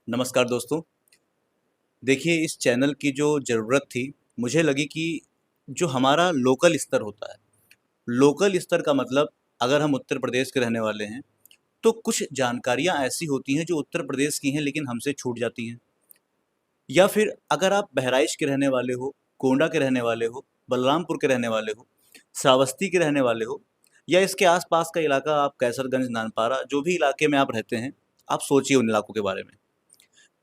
नमस्कार दोस्तों। देखिए, इस चैनल की जो ज़रूरत थी, मुझे लगी कि जो हमारा लोकल स्तर होता है, लोकल स्तर का मतलब अगर हम उत्तर प्रदेश के रहने वाले हैं, तो कुछ जानकारियाँ ऐसी होती हैं जो उत्तर प्रदेश की हैं लेकिन हमसे छूट जाती हैं। या फिर अगर आप बहराइच के रहने वाले हो, गोंडा के रहने वाले हो, बलरामपुर के रहने वाले हो, श्रावस्ती के रहने वाले हो या इसके आस-पास का इलाका आप कैसरगंज, नानपारा जो भी इलाके में आप रहते हैं, आप सोचिए उन इलाकों के बारे में।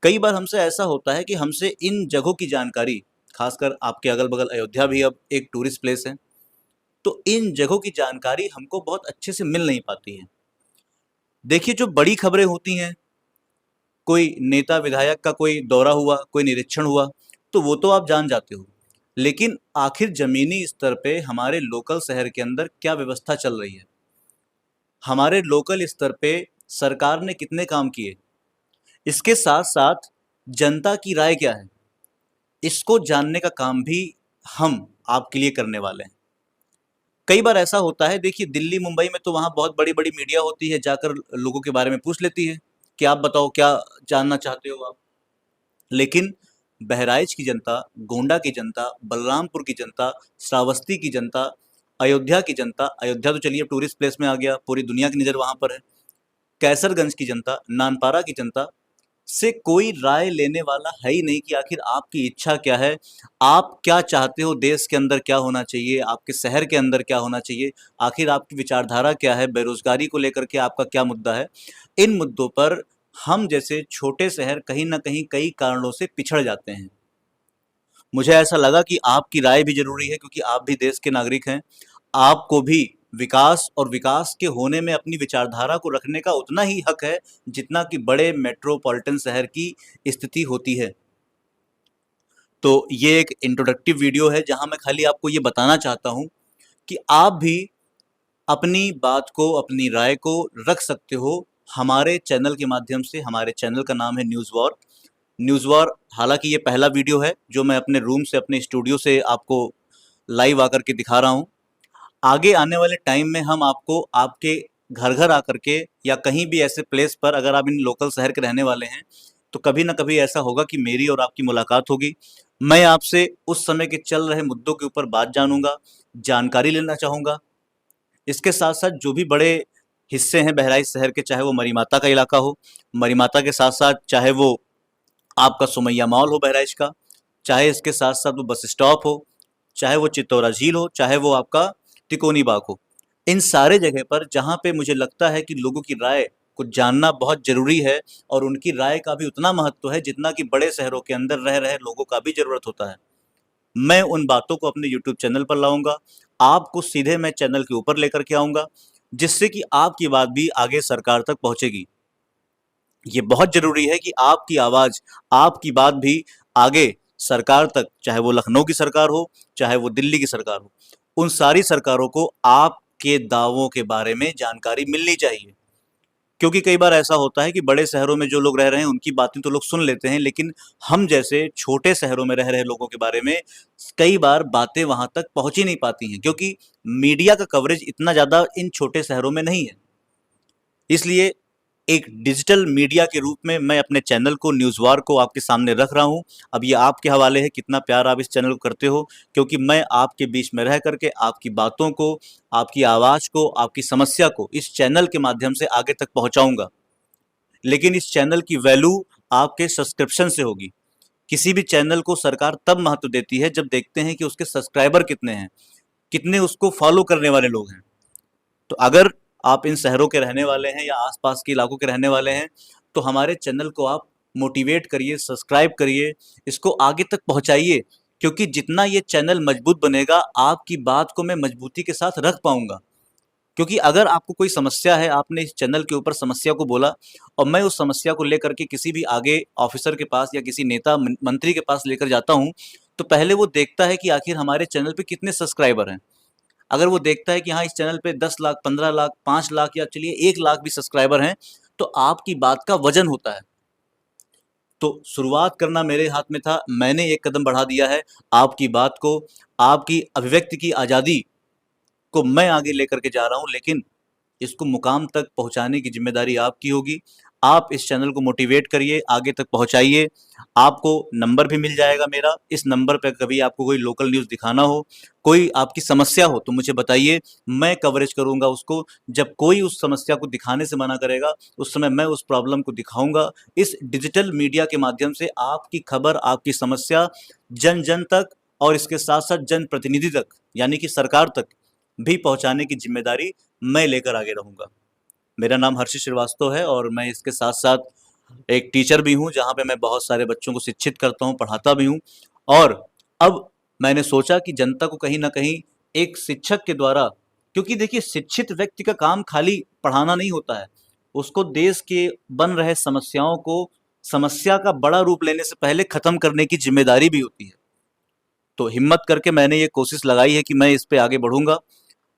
कई बार हमसे ऐसा होता है कि हमसे इन जगहों की जानकारी, खासकर आपके अगल-बगल अयोध्या भी अब एक टूरिस्ट प्लेस है, तो इन जगहों की जानकारी हमको बहुत अच्छे से मिल नहीं पाती है। देखिए, जो बड़ी खबरें होती हैं, कोई नेता विधायक का कोई दौरा हुआ, कोई निरीक्षण हुआ, तो वो तो आप जान जाते हो। लेकिन आखिर ज़मीनी स्तर पे हमारे लोकल शहर के अंदर क्या व्यवस्था चल रही है? हमारे लोकल स्तर पे सरकार ने कितने काम किए? इसके साथ-साथ जनता की राय क्या है? इसको जानने का काम भी हम आपके लिए करने वाले हैं। कई बार ऐसा होता है, देखिए दिल्ली, मुंबई में तो वहाँ बहुत बड़ी-बड़ी मीडिया होती है, जाकर लोगों के बारे में पूछ लेती है कि आप बताओ क्या जानना चाहते हो आप? लेकिन बहराइच की जनता, गोंडा की जनता, बलरामपुर की जनता, श्रावस्ती की जनता, अयोध्या की जनता, अयोध्या तो चलिए अब टूरिस्ट प्लेस में आ गया, पूरी दुनिया की नज़र वहाँ पर है। कैसरगंज की जनता, नानपारा की जनता से कोई राय लेने वाला है ही नहीं कि आखिर आपकी इच्छा क्या है? आप क्या चाहते हो, देश के अंदर क्या होना चाहिए? आपके शहर के अंदर क्या होना चाहिए? आखिर आपकी विचारधारा क्या है? बेरोज़गारी को लेकर के आपका क्या मुद्दा है? इन मुद्दों पर हम जैसे छोटे शहर कहीं न कहीं कई कारणों से पिछड़ जाते हैं। मुझे ऐसा लगा कि आपकी राय भी ज़रूरी है क्योंकि आप भी देश के नागरिक हैं। आपको भी विकास और विकास के होने में अपनी विचारधारा को रखने का उतना ही हक है, जितना कि बड़े मेट्रोपॉलिटन शहर की स्थिति होती है। तो ये एक इंट्रोडक्टिव वीडियो है जहाँ मैं खाली आपको ये बताना चाहता हूँ कि आप भी अपनी बात को, अपनी राय को रख सकते हो हमारे चैनल के माध्यम से। हमारे चैनल का नाम है न्यूज़ वॉर। न्यूज़ वॉर, हालाँकि ये पहला वीडियो है जो मैं अपने रूम से, अपने स्टूडियो से आपको लाइव आकर के दिखा रहा हूँ। आगे आने वाले टाइम में हम आपको आपके घर-घर आकर के या कहीं भी ऐसे प्लेस पर, अगर आप इन लोकल शहर के रहने वाले हैं, तो कभी न कभी ऐसा होगा कि मेरी और आपकी मुलाकात होगी। मैं आपसे उस समय के चल रहे मुद्दों के ऊपर बात जानूँगा, जानकारी लेना चाहूँगा। इसके साथ-साथ जो भी बड़े हिस्से हैं बहराइच शहर के, चाहे वो मरीमाता का इलाका हो, मरीमाता के साथ-साथ चाहे वो आपका सुमैया मॉल हो बहराइच का, चाहे इसके साथ-साथ वो बस स्टॉप हो, चाहे वो चित्तौरा झील हो, चाहे वो आपका तिकोनी बाग हो। इन सारे जगह पर जहाँ पे मुझे लगता है कि लोगों की राय को जानना बहुत ज़रूरी है और उनकी राय का भी उतना महत्व है जितना कि बड़े शहरों के अंदर रह रहे लोगों का भी ज़रूरत होता है। मैं उन बातों को अपने यूट्यूब चैनल पर लाऊँगा, आपको सीधे मैं चैनल के ऊपर लेकर के आऊँगा, जिससे कि आपकी बात भी आगे सरकार तक पहुँचेगी। ये बहुत ज़रूरी है कि आपकी आवाज़, आपकी बात भी आगे सरकार तक, चाहे वो लखनऊ की सरकार हो, चाहे वो दिल्ली की सरकार हो, उन सारी सरकारों को आपके दावों के बारे में जानकारी मिलनी चाहिए। क्योंकि कई बार ऐसा होता है कि बड़े शहरों में जो लोग रह रहे हैं, उनकी बातें तो लोग सुन लेते हैं, लेकिन हम जैसे छोटे शहरों में रह रहे लोगों के बारे में कई बार बातें वहाँ तक पहुँच ही नहीं पाती हैं, क्योंकि मीडिया का कवरेज इतना ज़्यादा इन छोटे शहरों में नहीं है। इसलिए एक डिजिटल मीडिया के रूप में मैं अपने चैनल को, न्यूज़ वार को आपके सामने रख रहा हूँ। अब ये आपके हवाले है कितना प्यार आप इस चैनल को करते हो, क्योंकि मैं आपके बीच में रह कर के आपकी बातों को, आपकी आवाज़ को, आपकी समस्या को इस चैनल के माध्यम से आगे तक पहुँचाऊँगा। लेकिन इस चैनल की वैल्यू आपके सब्सक्रिप्शन से होगी। किसी भी चैनल को सरकार तब महत्व देती है जब देखते हैं कि उसके सब्सक्राइबर कितने हैं, कितने उसको फॉलो करने वाले लोग हैं। तो अगर आप इन शहरों के रहने वाले हैं या आसपास के इलाकों के रहने वाले हैं, तो हमारे चैनल को आप मोटिवेट करिए, सब्सक्राइब करिए, इसको आगे तक पहुँचाइए, क्योंकि जितना ये चैनल मजबूत बनेगा, आपकी बात को मैं मजबूती के साथ रख पाऊँगा। क्योंकि अगर आपको कोई समस्या है, आपने इस चैनल के ऊपर समस्या को बोला और मैं उस समस्या को लेकर के किसी भी आगे ऑफ़िसर के पास या किसी नेता मंत्री के पास लेकर जाता हूँ, तो पहले वो देखता है कि आखिर हमारे चैनल पे कितने सब्सक्राइबर हैं। अगर वो देखता है कि हाँ, इस चैनल पे 10 लाख, 15 लाख, 5 लाख या चलिए 1 लाख भी सब्सक्राइबर हैं, तो आपकी बात का वज़न होता है। तो शुरुआत करना मेरे हाथ में था, मैंने एक कदम बढ़ा दिया है। आपकी बात को, आपकी अभिव्यक्ति की आज़ादी को मैं आगे लेकर के जा रहा हूँ, लेकिन इसको मुकाम तक पहुँचाने की ज़िम्मेदारी आपकी होगी। आप इस चैनल को मोटिवेट करिए, आगे तक पहुंचाइए। आपको नंबर भी मिल जाएगा मेरा। इस नंबर पे कभी आपको कोई लोकल न्यूज़ दिखाना हो, कोई आपकी समस्या हो तो मुझे बताइए, मैं कवरेज करूंगा उसको। जब कोई उस समस्या को दिखाने से मना करेगा, उस समय मैं उस प्रॉब्लम को दिखाऊंगा। इस डिजिटल मीडिया के माध्यम से आपकी खबर, आपकी समस्या जन जन तक और इसके साथ साथ जनप्रतिनिधि तक, यानी कि सरकार तक भी पहुंचाने की जिम्मेदारी मैं लेकर आगे रहूंगा। मेरा नाम हर्षित श्रीवास्तव है और मैं इसके साथ साथ एक टीचर भी हूँ, जहाँ पे मैं बहुत सारे बच्चों को शिक्षित करता हूँ, पढ़ाता भी हूँ। और अब मैंने सोचा कि जनता को कहीं ना कहीं एक शिक्षक के द्वारा, क्योंकि देखिए शिक्षित व्यक्ति का काम खाली पढ़ाना नहीं होता है, उसको देश के बन रहे समस्याओं को, समस्या का बड़ा रूप लेने से पहले खत्म करने की जिम्मेदारी भी होती है। तो हिम्मत करके मैंने ये कोशिश लगाई है कि मैं इस पे आगे बढ़ूंगा।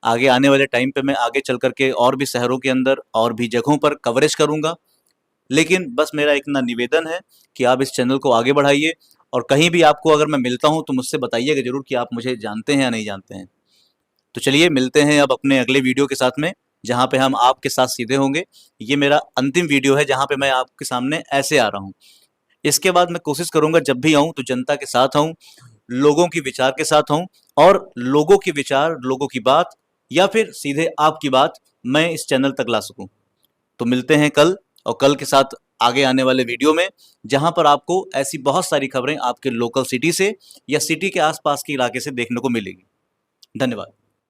आगे आने वाले टाइम पे मैं आगे चल करके और भी शहरों के अंदर और भी जगहों पर कवरेज करूंगा। लेकिन बस मेरा इतना निवेदन है कि आप इस चैनल को आगे बढ़ाइए, और कहीं भी आपको अगर मैं मिलता हूं तो मुझसे बताइएगा जरूर कि आप मुझे जानते हैं या नहीं जानते हैं। तो चलिए मिलते हैं अब अपने अगले वीडियो के साथ में, जहाँ पे हम आपके साथ सीधे होंगे। ये मेरा अंतिम वीडियो है जहाँ पे मैं आपके सामने ऐसे आ रहा हूँ। इसके बाद मैं कोशिश करूंगा जब भी आऊं तो जनता के साथ आऊं, लोगों की विचार के साथ आऊं, और लोगों के विचार, लोगों की बात, या फिर सीधे आपकी बात मैं इस चैनल तक ला सकूं। तो मिलते हैं कल, और कल के साथ आगे आने वाले वीडियो में, जहां पर आपको ऐसी बहुत सारी खबरें आपके लोकल सिटी से या सिटी के आसपास के इलाके से देखने को मिलेगी। धन्यवाद।